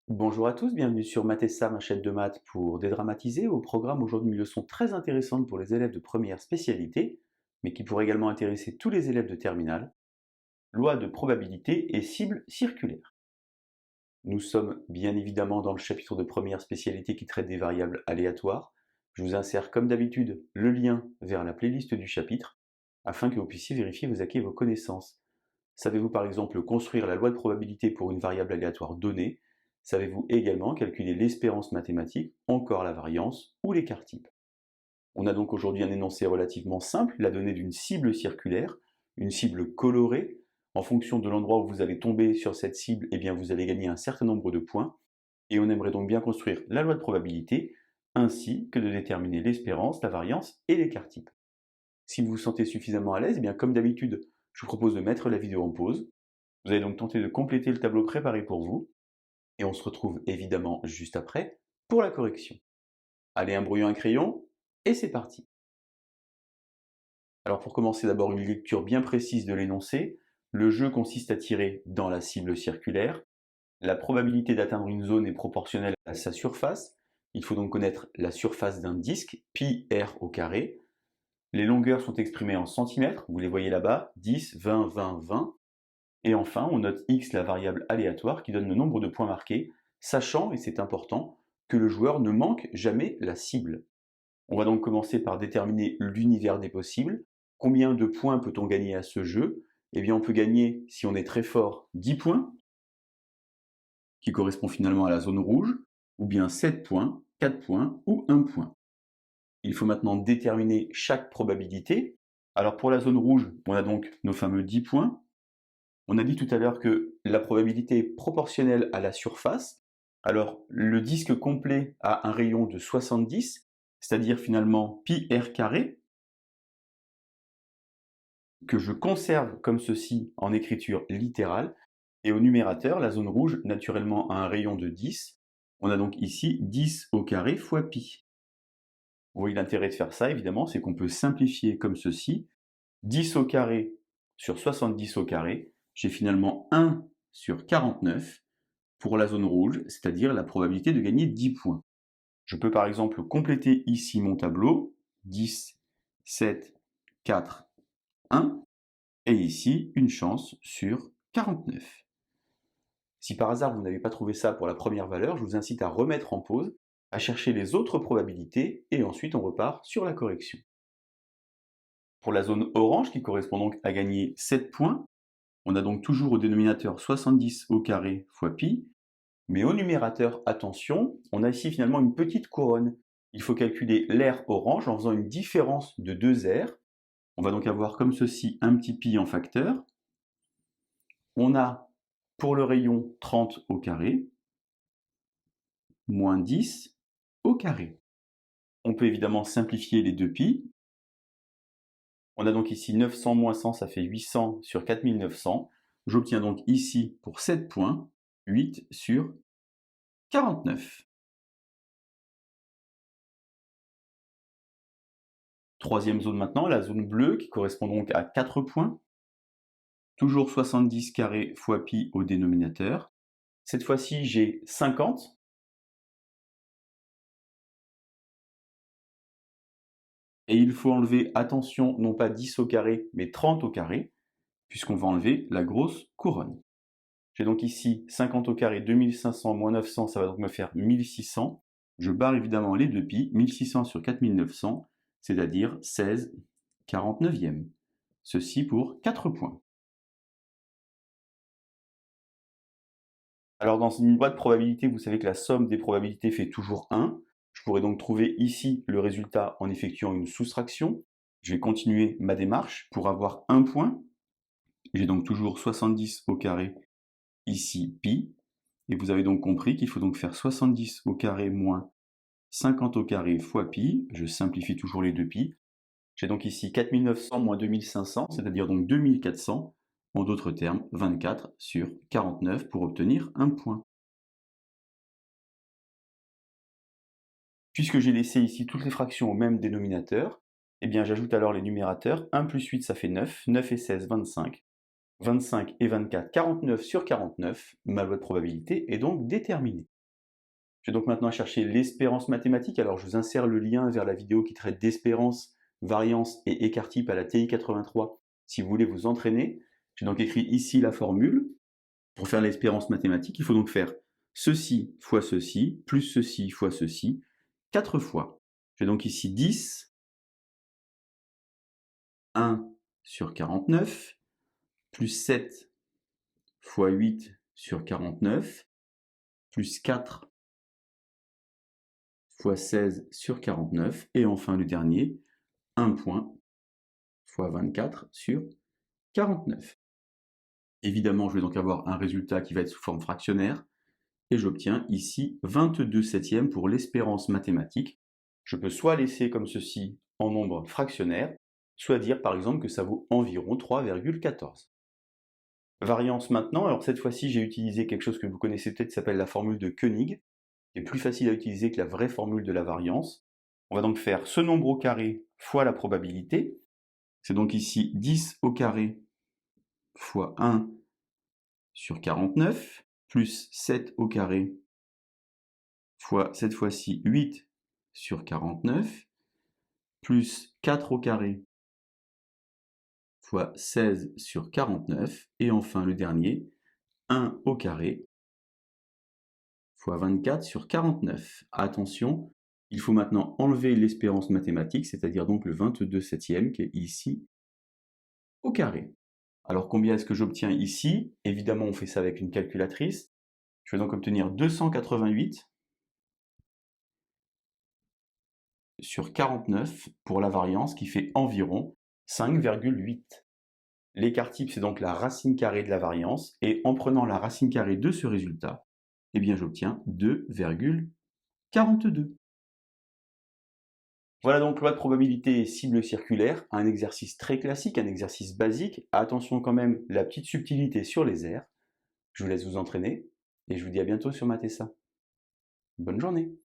Bonjour à tous, bienvenue sur Mathessa, ma chaîne de maths pour dédramatiser. Au programme aujourd'hui une leçon très intéressante pour les élèves de première spécialité, mais qui pourrait également intéresser tous les élèves de terminale. Loi de probabilité et cible circulaire. Nous sommes bien évidemment dans le chapitre de première spécialité qui traite des variables aléatoires. Je vous insère comme d'habitude le lien vers la playlist du chapitre, afin que vous puissiez vérifier vos acquis et vos connaissances. Savez-vous par exemple construire la loi de probabilité pour une variable aléatoire donnée? Savez-vous également calculer l'espérance mathématique, encore la variance ou l'écart type? On a donc aujourd'hui un énoncé relativement simple, la donnée d'une cible circulaire, une cible colorée. En fonction de l'endroit où vous allez tomber sur cette cible, eh bien vous allez gagner un certain nombre de points. Et on aimerait donc bien construire la loi de probabilité, ainsi que de déterminer l'espérance, la variance et l'écart type. Si vous vous sentez suffisamment à l'aise, eh bien comme d'habitude, je vous propose de mettre la vidéo en pause. Vous allez donc tenter de compléter le tableau préparé pour vous, et on se retrouve évidemment juste après pour la correction. Allez, un brouillon, un crayon, et c'est parti. Alors pour commencer, d'abord une lecture bien précise de l'énoncé. Le jeu consiste à tirer dans la cible circulaire. La probabilité d'atteindre une zone est proportionnelle à sa surface. Il faut donc connaître la surface d'un disque, pi r au carré. Les longueurs sont exprimées en centimètres, vous les voyez là-bas, 10, 20, 20, 20. Et enfin, on note x, la variable aléatoire, qui donne le nombre de points marqués, sachant, et c'est important, que le joueur ne manque jamais la cible. On va donc commencer par déterminer l'univers des possibles. Combien de points peut-on gagner à ce jeu? Eh bien, on peut gagner, si on est très fort, 10 points, qui correspond finalement à la zone rouge, ou bien 7 points, 4 points ou 1 point. Il faut maintenant déterminer chaque probabilité. Alors pour la zone rouge, on a donc nos fameux 10 points. On a dit tout à l'heure que la probabilité est proportionnelle à la surface. Alors, le disque complet a un rayon de 70, c'est-à-dire finalement pi r carré, que je conserve comme ceci en écriture littérale. Et au numérateur, la zone rouge, naturellement, a un rayon de 10. On a donc ici 10 au carré fois pi. Vous voyez l'intérêt de faire ça, évidemment, c'est qu'on peut simplifier comme ceci. 10 au carré sur 70 au carré, j'ai finalement 1 sur 49 pour la zone rouge, c'est-à-dire la probabilité de gagner 10 points. Je peux par exemple compléter ici mon tableau, 10, 7, 4, 1, et ici une chance sur 49. Si par hasard vous n'avez pas trouvé ça pour la première valeur, je vous incite à remettre en pause, à chercher les autres probabilités, et ensuite on repart sur la correction. Pour la zone orange, qui correspond donc à gagner 7 points, on a donc toujours au dénominateur 70 au carré fois pi, mais au numérateur, attention, on a ici finalement une petite couronne. Il faut calculer l'aire orange en faisant une différence de deux aires. On va donc avoir comme ceci un petit pi en facteur. On a pour le rayon 30 au carré, moins 10 au carré. On peut évidemment simplifier les deux pi. On a donc ici 900 moins 100, ça fait 800 sur 4900. J'obtiens donc ici, pour 7 points, 8 sur 49. Troisième zone maintenant, la zone bleue, qui correspond donc à 4 points. Toujours 70 carré fois pi au dénominateur. Cette fois-ci, j'ai 50. Et il faut enlever, attention, non pas 10 au carré, mais 30 au carré, puisqu'on va enlever la grosse couronne. J'ai donc ici 50 au carré, 2500 moins 900, ça va donc me faire 1600. Je barre évidemment les deux pi, 1600 sur 4900, c'est-à-dire 16 49e. Ceci pour 4 points. Alors dans une loi de probabilité, vous savez que la somme des probabilités fait toujours 1. Je pourrais donc trouver ici le résultat en effectuant une soustraction. Je vais continuer ma démarche pour avoir 1 point. J'ai donc toujours 70 au carré, ici pi. Et vous avez donc compris qu'il faut donc faire 70 au carré moins 50 au carré fois pi. Je simplifie toujours les deux pi. J'ai donc ici 4900 moins 2500, c'est-à-dire donc 2400. En d'autres termes, 24 sur 49 pour obtenir un point. Puisque j'ai laissé ici toutes les fractions au même dénominateur, eh bien j'ajoute alors les numérateurs. 1 plus 8, ça fait 9. 9 et 16, 25. 25 et 24, 49 sur 49. Ma loi de probabilité est donc déterminée. Je vais donc maintenant chercher l'espérance mathématique. Alors je vous insère le lien vers la vidéo qui traite d'espérance, variance et écart-type à la TI 83 si vous voulez vous entraîner. J'ai donc écrit ici la formule. Pour faire l'espérance mathématique, il faut donc faire ceci fois ceci, plus ceci fois ceci, 4 fois. J'ai donc ici 10, 1 sur 49, plus 7 fois 8 sur 49, plus 4 fois 16 sur 49, et enfin le dernier, 1 point fois 24 sur 49. Évidemment, je vais donc avoir un résultat qui va être sous forme fractionnaire, et j'obtiens ici 22 septièmes pour l'espérance mathématique. Je peux soit laisser comme ceci en nombre fractionnaire, soit dire par exemple que ça vaut environ 3,14. Variance maintenant, alors cette fois-ci j'ai utilisé quelque chose que vous connaissez peut-être qui s'appelle la formule de Koenig, qui est plus facile à utiliser que la vraie formule de la variance. On va donc faire ce nombre au carré fois la probabilité. C'est donc ici 10 au carré fois 1 sur 49, plus 7 au carré fois cette fois-ci 8 sur 49, plus 4 au carré fois 16 sur 49, et enfin le dernier, 1 au carré fois 24 sur 49. Attention, il faut maintenant enlever l'espérance mathématique, c'est-à-dire donc le 22 septième qui est ici au carré. Alors combien est-ce que j'obtiens ici? Évidemment, on fait ça avec une calculatrice. Je vais donc obtenir 288 sur 49 pour la variance qui fait environ 5,8. L'écart type, c'est donc la racine carrée de la variance, et en prenant la racine carrée de ce résultat, eh bien j'obtiens 2,42. Voilà donc loi de probabilité et cible circulaire, un exercice très classique, un exercice basique. Attention quand même, la petite subtilité sur les aires. Je vous laisse vous entraîner, et je vous dis à bientôt sur Mathessa. Bonne journée!